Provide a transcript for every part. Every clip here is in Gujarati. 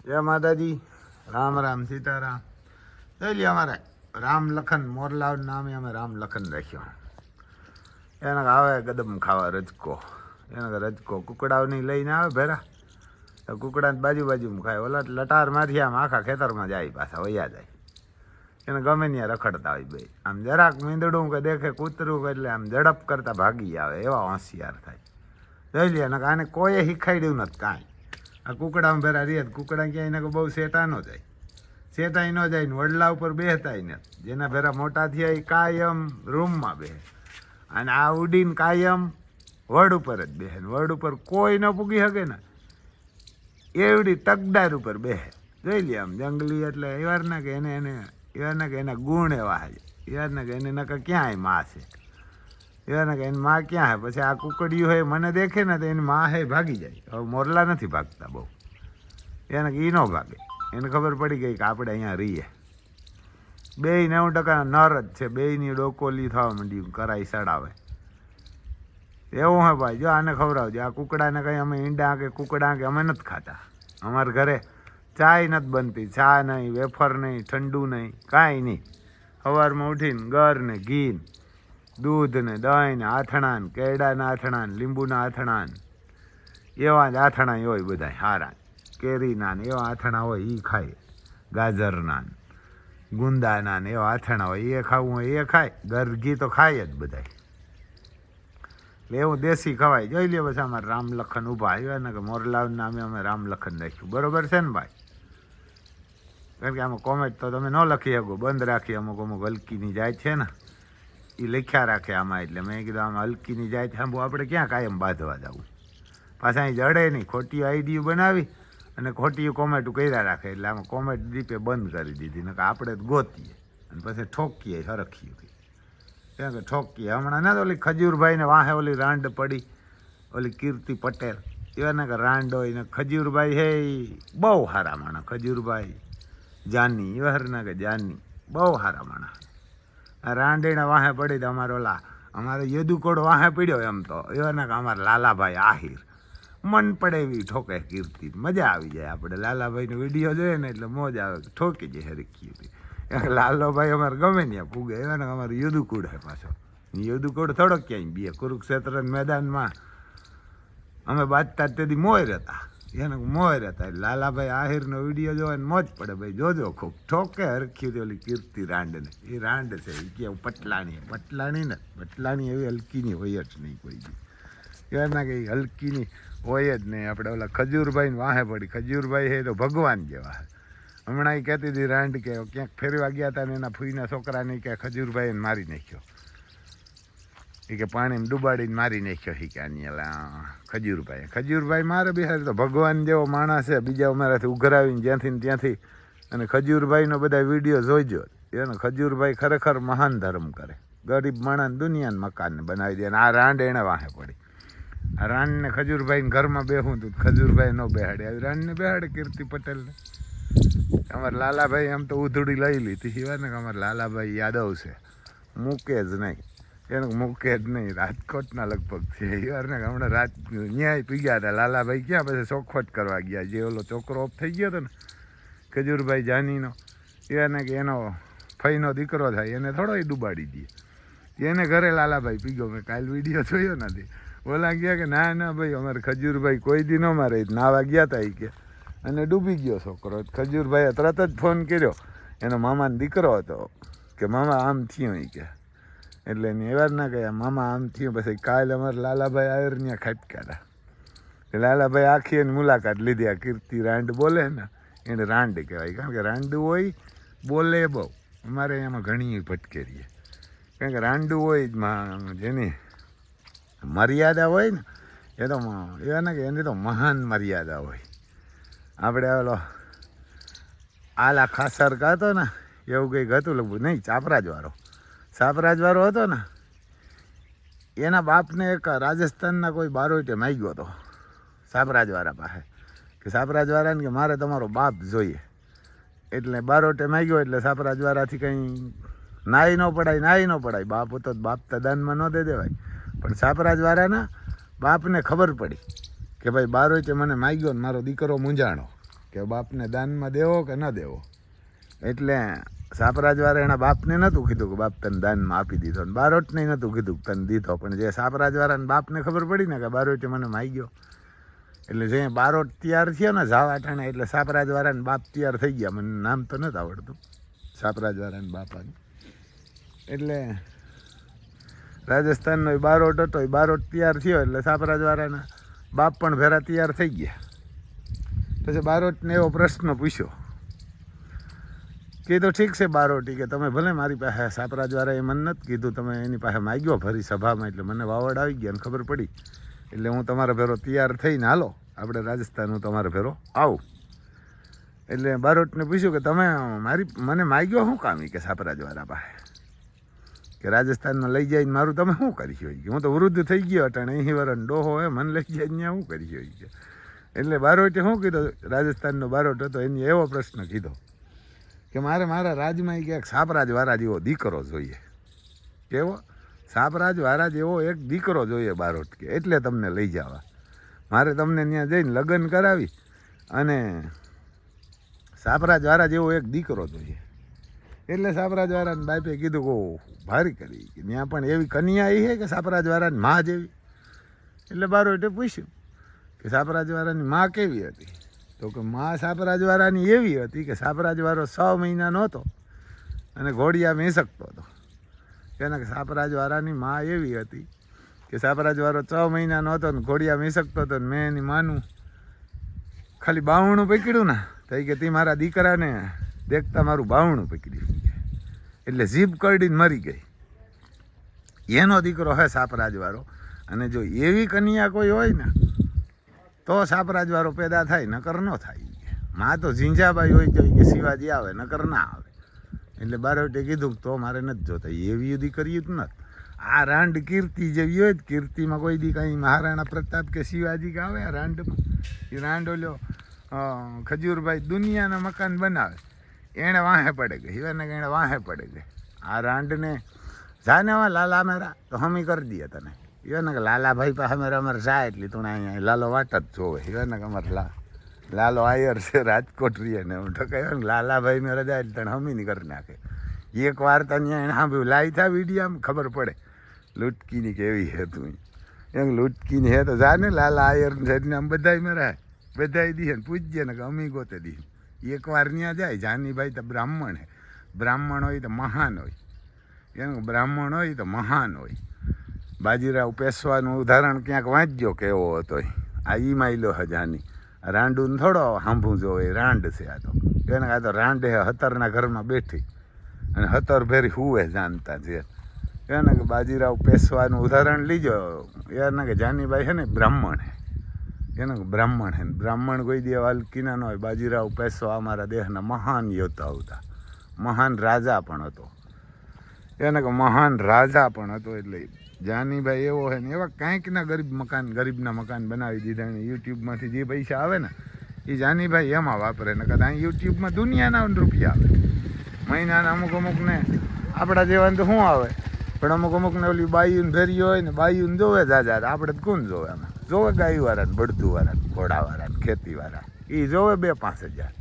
જય માતાજી, રામ રામ સીતારામ. જોઈ લે, અમારે રામ લખન મોરલાવ નામે અમે રામ લખન રાખ્યો. એને આવે ગદમ ખાવા રજકો, એને રજકો કુકડાઓની લઈને આવે ભેરા, તો કુકડાને બાજુમાં ખાય. ઓલા લટારમાંથી આમ આખા ખેતરમાં જાય, પાછા વયા જાય. એને ગમે ત્યાં રખડતા હોય બે. આમ જરાક મીંદડું કે દેખે કૂતરું કે એટલે આમ ઝડપ કરતા ભાગી આવે, એવા હોશિયાર થાય. જોઈ લે, એને આને કોઈએ શીખાડ્યું નથી કાંઈ. આ કુકડામાં ભેરા રહે, કુકડા ક્યાંય એને બહુ સેટા ન જાય, સેટાઈ ન જાય ને વડલા ઉપર બેહતાય ને. જેના ભેરા મોટા થયા એ કાયમ રૂમમાં બેહે, અને આ ઉડીને કાયમ વડ ઉપર જ બેહે. વડ ઉપર કોઈ ન પૂગી શકે ને એવડી તકદાર ઉપર બેહે. જોઈ લે, આમ જંગલી એટલે એવાર ના કે એના ગુણ એવા છે, એવાર ના કે એને નકા ક્યાંય માં છે, એવા ના કે એની માં ક્યાં હે. પછી આ કુકડીયું હોય મને દેખે ને તો એની માં હે ભાગી જાય. હવે મોરલા નથી ભાગતા બહુ, એને કે એ ન ભાગે. એને ખબર પડી ગઈ કે આપણે અહીંયા રહીએ. 90% નર જ છે, બેયની ડોકોલી થવા માંડી, કરાઈ સડાવે એવું હે ભાઈ. જો આને ખવડાવજો, આ કુકડાને કંઈ અમે ઈંડા કે કુકડા કે અમે નથી ખાતા. અમારા ઘરે ચાય નથી બનતી, ચા નહીં, વેફર નહીં, ઠંડુ નહીં, કાંઈ નહીં. સવારમાં ઉઠીને ગર ને ઘી, દૂધ ને દહીં ને આથણા ને કેળાના આથણા ને લીંબુના આથણા ને એવા જ આથણા હોય બધા હારા, કેરીના ને એવા આથણા હોય એ ખાય, ગાજરના ને ગુંદાના ને એવા આથણા હોય એ ખાવું હોય એ ખાય. ઘર ઘી તો ખાય જ બધા, એટલે એવું દેશી ખવાય. જોઈ લે, બસ અમારે રામ લખન ઊભા આવ્યા ને કે મોરલાવ નામે અમે રામ લખન રાખ્યું. બરોબર છે ને ભાઈ? કારણ કે આમાં કોમેન્ટ તો તમે ન લખી શકો, બંધ રાખી. અમુક હલકીની જાય છે ને એ લખ્યા રાખે આમાં, એટલે મેં કીધું આમાં હલકીની જાય છે આપણે ક્યાં કાયમ બાંધવા જવું. પાછા અહીં જડે નહીં, ખોટી આઈડીયું બનાવી અને ખોટી કોમેન્ટ કર્યા રાખે, એટલે આમાં કોમેન્ટ દીપે બંધ કરી દીધી. ને આપણે ગોતીએ અને પછી ઠોકીએ, હરખીએ કેમ કે ઠોકીએ. હમણાં ના તો ઓલી ખજૂરભાઈને વાહે ઓલી રાંડ પડી, ઓલી કીર્તિ પટેલ, એવા ને કે રાંડ હોય ને. ખજૂરભાઈ હે બહુ સારા માણસ, ખજૂરભાઈ જાની એવા ના કે જાની બહુ સારા માણસ. આ રાંડેના વાહે પડી તો અમારે યદુકોડ વાહે પડ્યો એમ તો એવા ને કે અમારે લાલાભાઈ આહિર મન પડે એવી ઠોકે કીર્તિ. મજા આવી જાય. આપણે લાલાભાઈનો વિડીયો જોઈએ ને એટલે મોજ આવે, ઠોકી જાય હરખી હતી. લાલોભાઈ અમારે ગમે ત્યાં પૂગે, એવા ને અમારે યદુકુડ હે પાછો. યદુકુડ થોડોક ક્યાંય બે કુરુક્ષેત્ર મેદાનમાં અમે બાજતા તેથી મોર હતા, એને મોર હતા. લાલાભાઈ આહિરનો વિડીયો જોવા મોજ પડે ભાઈ, જોજો ખૂબ ઠોકે હરખી હતી ઓલી કીર્તિ રાંડને. એ રાંડ છે એ કે પટલાણી, પટલાણી ને પટલાણી એવી હલકીની હોય જ નહીં કોઈ બી, એવા ના કે હલકીની હોય જ નહીં. આપણે ઓલા ખજૂરભાઈને વાહે પડી, ખજૂરભાઈ હે તો ભગવાન જેવા. હમણાં એ કહેતી હતી રાંડ કે ક્યાંક ફેરવા ગયા હતા ને એના ફૂઈના છોકરાને કે ખજૂરભાઈને મારી નાખ્યો, એ કે પાણીમાં ડૂબાડીને મારી નાખ્યો. એ કે આની ખજૂરભાઈ મારે બિહાર તો ભગવાન જેવો માણસ છે. બીજા અમારાથી ઉઘરાવીને જ્યાંથી ને ત્યાંથી. અને ખજૂરભાઈનો બધા વિડીયો જોઈજો. એને ખજૂરભાઈ ખરેખર મહાન ધર્મ કરે, ગરીબ માણસ દુનિયાને મકાનને બનાવી દે. અને આ રાંડ એણે વાહે પડી. આ રાંડને ખજૂરભાઈને ઘરમાં બેહું તું, ખજૂરભાઈ ન બેહાડે, આવી રાંડને બેહાડે કીર્તિ પટેલને. અમારે લાલાભાઈ આમ તો ઉધડી લઈ લીધી સિવાય ને કે અમારે લાલાભાઈ યાદવ છે, મૂકે જ નહીં. એને મૂકે જ નહીં, રાજકોટના લગભગ છે. યાર ને હમણાં ન્યાય પી ગયા હતા લાલાભાઈ. ક્યાં પછી ચોખવટ કરવા ગયા, જે ઓલો છોકરો ઓફ થઈ ગયો હતો ને ખજૂરભાઈ જાનીનો, એને કે એનો ફઈનો દીકરો થાય, એને થોડો એ ડૂબાડી દે. એને ઘરે લાલાભાઈ પી ગયો. મેં કાલ વિડીયો જોયો નથી. ઓલા ગયા કે ના ભાઈ અમારે ખજૂરભાઈ કોઈ દી ન મારે, નાવા ગયા હતા એ કે, અને ડૂબી ગયો છોકરો. ખજૂરભાઈએ તરત જ ફોન કર્યો, એનો મામાનો દીકરો હતો, કે મામા આમ થયું એ કે. એટલે એને એવા જ ના કહ્યા મામા આમ થયું. પછી કાલે અમારે લાલાભાઈ આયર ત્યાં ખાપક્યા હતા. લાલાભાઈ આખી એની મુલાકાત લીધી. આ કીર્તિ રાંડ બોલે ને એને રાંડ કહેવાય, કારણ કે રાંડું હોય બોલે બહુ. અમારે એમાં ઘણી ભટકેરીએ, કારણ કે રાંડું હોય જેની મર્યાદા હોય ને એ તો એવા ને કે એની તો મહાન મર્યાદા હોય. આપણે ઓલો આલા ખાસર કાતો ને એવું કંઈક હતું લગભગ, નહીં સાપરાજવાળો હતો ને, એના બાપને એક રાજસ્થાનના કોઈ બારોટે માગ્યો હતો સાપરાજવાળા પાસે, કે સાપરાજવાળાને કે મારે તમારો બાપ જોઈએ. એટલે બારોટે માગ્યો એટલે સાપરાજવાળાથી કંઈ નાઈ ન પડાય. બાપ હતો બાપ તો દાનમાં ન દે દેવાય. પણ સાપરાજવાળાના બાપને ખબર પડી કે ભાઈ બારોટે મને માગ્યો ને મારો દીકરો મૂંઝાણો, કે કે બાપને દાનમાં દેવો કે ન દેવો. એટલે સાપરાજવાળા એના બાપને નહોતું કીધું કે બાપ તને દાનમાં આપી દીધો, ને બારોટને નહોતું કીધું કે તને દીધો. પણ જે સાપરાજવાળાને બાપને ખબર પડી ને કે બારોટે મને માગ્યો, એટલે જે બારોટ તૈયાર થયો ને જાવા ટાણે, એટલે સાપરાજવાળાને બાપ તૈયાર થઈ ગયા. મને નામ તો નથી આવડતું સાપરાજવાળાને બાપાનું. એટલે રાજસ્થાનનો એ બારોટ હતો, એ બારોટ તૈયાર થયો એટલે સાપરાજવાળાના બાપ પણ ભેરા તૈયાર થઈ ગયા. પછી બારોટને એવો પ્રશ્ન પૂછ્યો, કીધું ઠીક છે બારોટી, કે તમે ભલે મારી પાસે સાપરાજવાળાએ મને નથી કીધું, તમે એની પાસે માગ્યો ફરી સભામાં, એટલે મને વાવડ આવી ગયા અને ખબર પડી, એટલે હું તમારા ભેરો તૈયાર થઈને હાલો આપણે રાજસ્થાન, હું તમારા ભેરો આવું. એટલે બારોટને પૂછ્યું કે તમે મને માગ્યો શું કામ, કે સાપરાજવાળા પાસે કે રાજસ્થાનમાં લઈ જઈને મારું તમે શું કરી હોય, કે હું તો વૃદ્ધ થઈ ગયો અટાણે, અહીં વરણ ડોહો હોય, મને લઈ જઈને ત્યાં શું કરી હોય કે. એટલે બારોટે શું કીધું, રાજસ્થાનનો બારોટ હતો, એને એવો પ્રશ્ન કીધો કે મારા રાજમાં ક્યાંક સાપરાજવાળા જેવો દીકરો જોઈએ. કેવો? સાપરાજવાળા જેવો એક દીકરો જોઈએ બારોટ, કે એટલે તમને લઈ જવા, મારે તમને ત્યાં જઈને લગ્ન કરાવી અને સાપરાજવાળા જેવો એક દીકરો જોઈએ. એટલે સાપરાજવાળાને બાપે કીધું કે ભારી કરી, કે ત્યાં પણ એવી કન્યા આવી છે કે સાપરાજવાળાની મા જેવી. એટલે બારોટે પૂછ્યું કે સાપરાજવાળાની મા કેવી હતી, તો કે મા સાપરાજવાળાની એવી હતી કે સાપરાજવાળો 6 મહિનાનો હતો અને ઘોડિયા મેસકતો હતો. એને સાપરાજવાળાની મા એવી હતી કે સાપરાજવાળો 6 મહિનાનો હતો ને ઘોડિયા મેસકતો હતો, ને મેં એની માનું ખાલી બાવણું પકડ્યું ને તો કે તે મારા દીકરાને દેખતા મારું બાવણું પકડ્યું, એટલે જીભ કરડીને મરી ગઈ. એનો દીકરો હે સાપરાજવાળો. અને જો એવી કન્યા કોઈ હોય ને તો સાપરાજવાળો પેદા થાય, નકર ન થાય. માં તો ઝીંઝાબાઈ હોય તો કે શિવાજી આવે, નકર ના આવે. એટલે બારોટે કીધું તો મારે નથી જોતા એવી દીકરી જ નથી. આ રાંડ કીર્તિ જેવી હોય, કીર્તિમાં કોઈ દી કંઈ મહારાણા પ્રતાપ કે શિવાજી કે આવે રાંડમાં, એ રાંડ ઓલ્યો ખજૂરભાઈ દુનિયાના મકાન બનાવે, એણે વાહે પડે ગઈ, એને એણે વાહે પડે ગઈ. આ રાંડને જાને વા લાલા મેરા તો હમી કરી દઈએ તને, એને કે લાલાભાઈ પાસે અમારે જાય એટલી તું અહીંયા લાલો વાટ જ જોવે. એને કે અમારે લાલો આયર છે રાજકોટ રહીએ ને, હું ઠકાયો ને લાલાભાઈ મેં રજા એટલે તને હમી ની કરી નાખે. એક વાર તો અહીંયા એને સાંભળ્યું લાઈ થા વિડીયામાં ખબર પડે લૂટકીની કેવી હે તું, એમ લૂટકીની હે તો જાને લાલા આયર ને આમ બધાય મેરા બધાય દીએ ને પૂછજે ને કે અમી ગોતે દી. એકવાર ત્યાં જાય. જાનીભાઈ તો બ્રાહ્મણ હે, બ્રાહ્મણ હોય તો મહાન હોય, એનું બ્રાહ્મણ હોય તો મહાન હોય. બાજીરાવ પેશવાનું ઉદાહરણ ક્યાંક વાંચજો કેવો હતો. આ ઈ માયલો હે જાની, રાંડું થોડો સાંભળું જોવે, રાંડ છે આ તો. એને આ તો રાંડ હે, હતરના ઘરમાં બેઠી અને હતર ભેરી હુવે જાનતા છે. એને કે બાજીરાવ પેશવાનું ઉદાહરણ લીજો. એને કે જાનીભાઈ છે ને બ્રાહ્મણ હે, એને બ્રાહ્મણ હે. બ્રાહ્મણ કોઈ દી હલકીના ન હોય. બાજીરાવ પેશવા અમારા દેશના મહાન યોદ્ધા હતા, મહાન રાજા પણ હતો. એને કે મહાન રાજા પણ હતો. એટલે જાનીભાઈ એવો છે ને એવા કાંઈકના ગરીબના મકાન બનાવી દીધા. એને યુટ્યુબમાંથી જે પૈસા આવે ને એ જાનીભાઈ એમાં વાપરે ને. કદાચ યુટ્યુબમાં દુનિયાના રૂપિયા આવે મહિનાના. અમુકને આપણા જેવાને તો શું આવે, પણ અમુકને ઓલી બાયુને ભેરી હોય ને, બાયુને જોવે જાજા. આપણે તો કોણ જોવે? આમાં જોવે ગાયવાળાને, બળદુવાળાને, ઘોડાવાળાને, ખેતીવાળા, એ જોવે 2-5 હજાર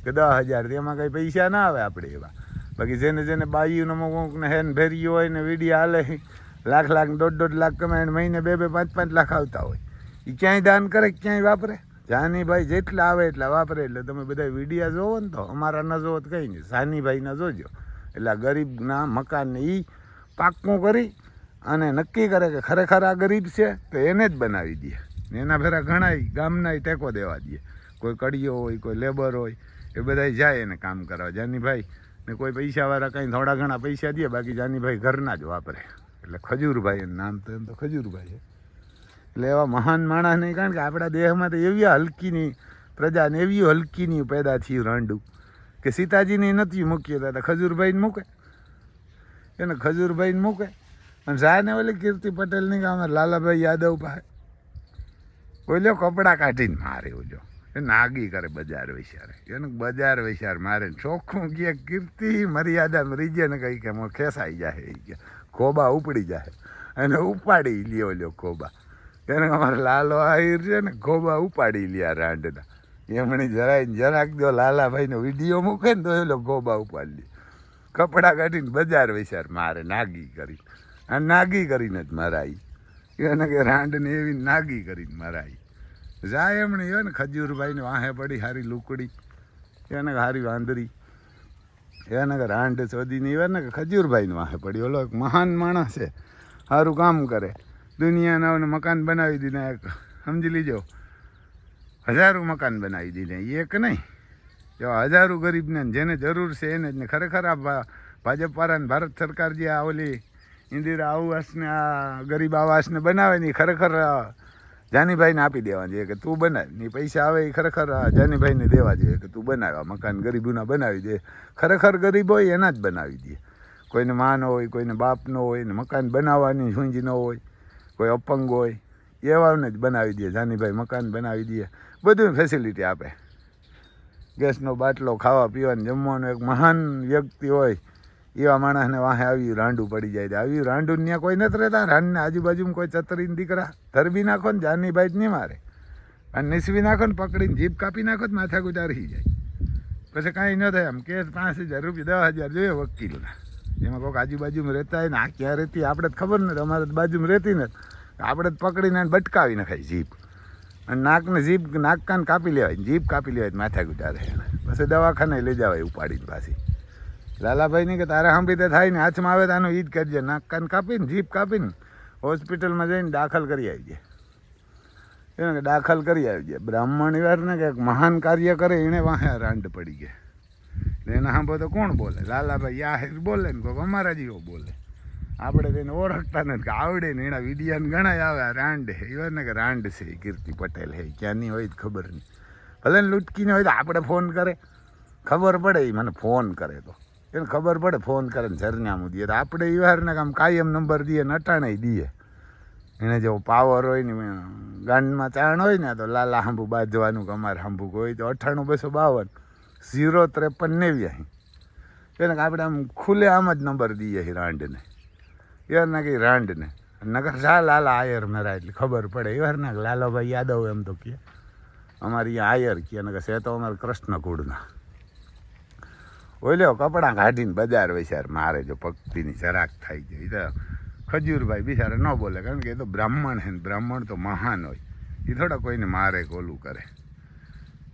કે 10 હજાર. એમાં કંઈ પૈસા ના આવે આપણે એવા. બાકી જેને બાયુને અમુકને હેન ભેરી હોય ને વિડીયા હાલે, લાખ 1.5 લાખ કમાઈને મહિને 2-5 લાખ આવતા હોય, એ ક્યાંય દાન કરે, ક્યાંય વાપરે? જાનીભાઈ જેટલા આવે એટલા વાપરે. એટલે તમે બધા વિડીયા જોવો ને તો અમારા ન જોવો તો કંઈ નહીં, જાનીભાઈના જોજો. એટલે આ ગરીબના મકાનને એ પાક્કું કરી અને નક્કી કરે કે ખરેખર આ ગરીબ છે તો એને જ બનાવી દે. ને એના ફેરા ઘણા ગામના ટેકો દેવા દે. કોઈ કડીઓ હોય, કોઈ લેબર હોય, એ બધા જાય એને કામ કરવા. જાનીભાઈ ને કોઈ પૈસાવાળા કંઈ થોડા ઘણા પૈસા દે, બાકી જાનીભાઈ ઘરના જ વાપરે. એટલે ખજૂરભાઈ એનું નામ તો એમ તો ખજૂરભાઈ છે. એટલે એવા મહાન માણસ નહીં, કારણ કે આપણા દેહમાં તો એવી હલકીની પ્રજાને એવી હલકીની પેદા થયું રાંડું કે સીતાજીને નથી મૂકીએ તો ખજૂરભાઈને મૂકે. એને ખજૂરભાઈને મૂકે. અને જાને ઓલી કીર્તિ પટેલની કે અમારે લાલાભાઈ યાદવ પાસે ઓલ્યો કપડાં કાઢીને મારે ઓજો એ નાગી કરે બજાર વિચારે. એને બજાર વિચાર મારે ચોખ્ખું કે કીર્તિ મર્યાદા રીજે ને કંઈ કે ખેસાઈ જાય, એ કે ખોબા ઉપડી જાય અને ઉપાડી લ્યો ખોબા. એને અમારે લાલો આહિર છે ને ખોબા ઉપાડી લ્યા રાંડના. એમણે જરાક જો લાલાભાઈનો વિડીયો મૂકે ને તો એલો ગોબા ઉપાડી લે, કપડાં કાઢીને બજાર વિચાર મારે નાગી કરીને, આ નાગી કરીને જ મરાઈ, એને કે રાંડને એવી નાગી કરીને મરાઈ. જાય એમણે ને ખજૂરભાઈને વાહે પડી હારી લુકડી, એને હારી વાંદરી, એને કે રાંડ શોધીને એને કે ખજૂરભાઈને વાહે પડી. ઓલો એક મહાન માણસ છે, સારું કામ કરે, દુનિયાના મકાન બનાવી દીધા, એક સમજી લીજો 1000 મકાન બનાવી દીધા, એક નહીં, જો 1000 ગરીબને જેને જરૂર છે એને જ ને. ખરેખર આ ભાજપવાળાને ભારત સરકાર જે આ ઓલી ઇન્દિરા આવાસને આ ગરીબ આવાસને બનાવે ને, ખરેખર જાનીભાઈને આપી દેવા જોઈએ કે તું બનાવ, ની પૈસા આવે એ ખરેખર જાનીભાઈને દેવા જોઈએ કે તું બનાવ, મકાન ગરીબોના બનાવી દે. ખરેખર ગરીબ હોય એના જ બનાવી દે, કોઈને માં ન હોય, કોઈને બાપ ન હોય ને મકાન બનાવવાની સૂંજ ન હોય, કોઈ અપંગ હોય એવાને જ બનાવી દે જાનીભાઈ, મકાન બનાવી દે, બધું ફેસિલિટી આપે. ગેસનો બાટલો, ખાવા પીવાનું, જમવાનું. એક મહાન વ્યક્તિ હોય એવા માણસને વાહે આવી રાંડું પડી જાય. આવી રાંડું ત્યાં કોઈ નથી રહેતા, રાંડને આજુબાજુમાં કોઈ ચતરીને દીકરા ધરબી નાખો ને જાનીભાઈ જ નહીં મારે, અને નીસવી નાખો ને પકડીને જીભ કાપી નાખો તો માથા ગુજારી જાય, પછી કાંઈ ન થાય. આમ કેસ 5000 રૂપિયા 10,000 જોઈએ વકીલના, એમાં કોઈક આજુબાજુમાં રહેતા હોય ને આ ક્યાં રહેતી આપણે જ ખબર નથી, અમારે તો બાજુમાં રહેતી નથી, આપણે જ પકડીને બટકાવી નખાય જીભ, અને નાકને જીભ નાક કાન કાપી લેવાય, જીભ કાપી લેવાય, માથા ગુજારે, પછી દવાખાને લઈ જવાય ઉપાડીને પાછી. લાલાભાઈ કે તારે સાંભળી થાય ને હાથમાં આવે તો આનું ઈ જ કરજે, નાક કાન કાપીને જીભ કાપીને હોસ્પિટલમાં જઈને દાખલ કરી આવજે, એને કે દાખલ કરી આવજે. બ્રાહ્મણ વારને કે મહાન કાર્ય કરે એણે વાહે રાંડ પડી ગયા, એને સાંભળો તો કોણ બોલે? લાલાભાઈ આહિર બોલે ને કોઈક અમારા જેવો બોલે, આપણે તેને ઓળખતા નથી કે આવડે ને, એના વિડીયાને ઘણા આવે આ રાંડ હે, એવા ને કે રાંડ છે કીર્તિ પટેલ હે, ક્યાંની હોય તો ખબર નહીં, ભલે ને લૂટકીને હોય તો આપણે ફોન કરે ખબર પડે, એ મને ફોન કરે તો એને ખબર પડે, ફોન કરે ને સરનામું દઈએ તો આપણે એ વારને આમ કાયમ નંબર દઈએ ને અટાણે દઈએ. એને જો પાવર હોય ને ગાંડમાં ચાણ હોય ને તો લાલા હાંભુ બાંધવાનું, કે અમારે હાંભુ હોય તો 98 252 053 89, એને આપણે આમ ખુલ્લે આમ જ નંબર દઈએ રાંડને, યાર ના કે રાંડને નગર શા લાલા આયર મેરા એટલે ખબર પડે. યાર ના લાલાભાઈ યાદવ એમ તો કે અમારે અહીંયા આયર કે નગર છે તો અમારે કૃષ્ણકુળના. ઓલ્યો કપડાં કાઢીને બજાર વિચાર મારે જો ભક્તિની જરાક થાય છે. એ તો ખજૂરભાઈ બિચારા ન બોલે, કારણ કે એ તો બ્રાહ્મણ છે ને, બ્રાહ્મણ તો મહાન હોય, એ થોડા કોઈને મારે કોલું કરે.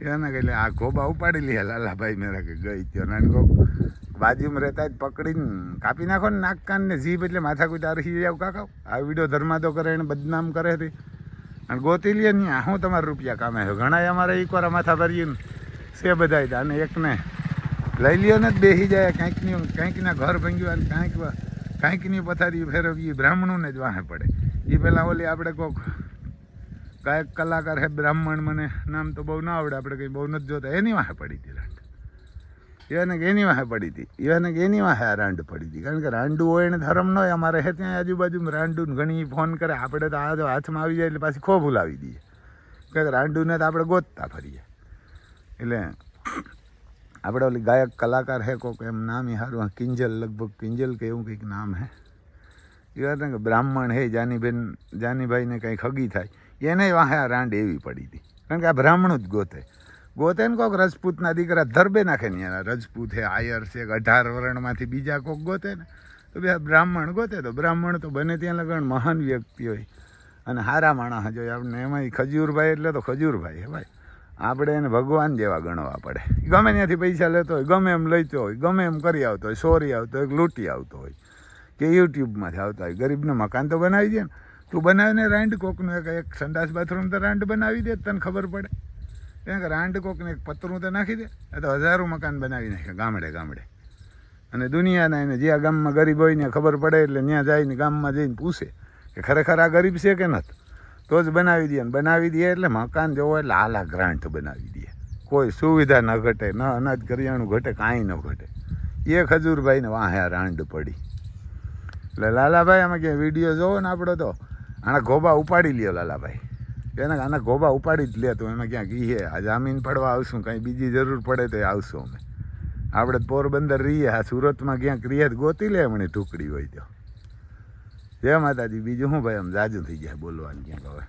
એને એટલે આ ગોબા ઉપાડી લે લાલાભાઈ મેરા કે ગઈ ત્યો ને કોક બાજુમાં રહેતા જ પકડીને કાપી નાખો ને નાક કાન ને જીભ, એટલે માથા કોઈ તારી જાવ કાકા. આ વિડીયો ધર્માદો કરે એને બદનામ કરે હતી, અને ગોતી લે ને હું તમારા રૂપિયા કામે છે. ઘણા અમારે એકવાર માથા ભરીને છે બધા, અને એકને લઈ લ્યો ને જ બેસી જાય, કાંઈકના ઘર ભાંગ્યું અને કાંઈકની પથારી ફેરવીએ, બ્રાહ્મણોને જ વાહે પડે. એ પહેલાં ઓલી આપણે કોક ગાયક કલાકાર હે બ્રાહ્મણ, મને નામ તો બહુ ના આવડે, આપણે કંઈ બહુ નથી જોતા, એની વાહે પડી હતી રાંડ, એને કે એની વાહે પડી હતી, એને કે એની વાહે આ રાંડ પડી હતી. કારણ કે રાંડું હોય એને ધર્મ ન હોય, અમારે હે ત્યાં આજુબાજુમાં રાંડું ઘણી ફોન કરે, આપણે તો આ જો હાથમાં આવી જાય એટલે પાછી ખો ભૂલાવી દઈએ, કે રાંડુને તો આપણે ગોતતા ફરીએ. એટલે આપણે ઓલી ગાયક કલાકાર હે કોક, એમ નામ એ સારું કિંજલ, લગભગ કિંજલ કે એવું કંઈક નામ હે, એ વાત કે બ્રાહ્મણ હે, જાનીભાઈને કંઈ ખગી થાય એને વાહે આ રાંડ એવી પડી હતી. કારણ કે આ બ્રાહ્મણું જ ગોતે ને કોક રજપૂતના દીકરા ધરબે નાખે ને, એના રજપૂત હે, આયર છે, 18 વર્ણમાંથી બીજા કોક ગોતે ને, તો બે બ્રાહ્મણ ગોતે. તો બ્રાહ્મણ તો બને ત્યાં લગણ મહાન વ્યક્તિ હોય અને હારા માણસ જોઈએ આપણે. એમાં ખજૂરભાઈ એટલે તો ખજૂરભાઈ હે ભાઈ, આપણે એને ભગવાન જેવા ગણવા પડે. ગમે ત્યાંથી પૈસા લેતો હોય, ગમે એમ લેતો હોય, ગમે એમ કરી આવતો હોય, ચોરી આવતો હોય, લૂંટી આવતો હોય, કે યુટ્યુબમાંથી આવતા હોય. ગરીબને મકાન તો બનાવી દે ને, તું બનાવીને રાંડ કોકનું એક સંડાસ બાથરૂમ તો રાંડ બનાવી દે, તને ખબર પડે. કારણ કે રાંડ કોકને એક પતરું તો નાખી દે, એ તો 1000 મકાન બનાવી નાખે ગામડે ગામડે. અને દુનિયાના એને જ્યાં ગામમાં ગરીબ હોય ને ખબર પડે એટલે ત્યાં જઈને ગામમાં જઈને પૂછે કે ખરેખર આ ગરીબ છે કે નથી, તો જ બનાવી દે. ને બનાવી દે એટલે મકાન જોવો એટલે આલા ગ્રાન્ટ બનાવી દે, કોઈ સુવિધા ન ઘટે, ન અનાજ કરિયાણું ઘટે, કાંઈ ન ઘટે. એ ખજૂરભાઈને વાહે રાંડ પડી. એટલે લાલાભાઈ આમાં ક્યાંય વિડીયો જોવો ને આપણો તો આના ગોબા ઉપાડી લ્યો લાલાભાઈ, એને આના ગોબા ઉપાડી જ લે. તો એમાં ક્યાં કહીએ આ જામીન પડવા આવશું, કાંઈ બીજી જરૂર પડે તો આવશું અમે. આપણે પોરબંદર રહીએ, આ સુરતમાં ક્યાંક રહીએ ગોતી લે એમની ટુકડી હોય તો. જય માતાજી. બીજું શું ભાઈ, આમ જાજુ થઈ જાય બોલવાનું ક્યાંક હવે.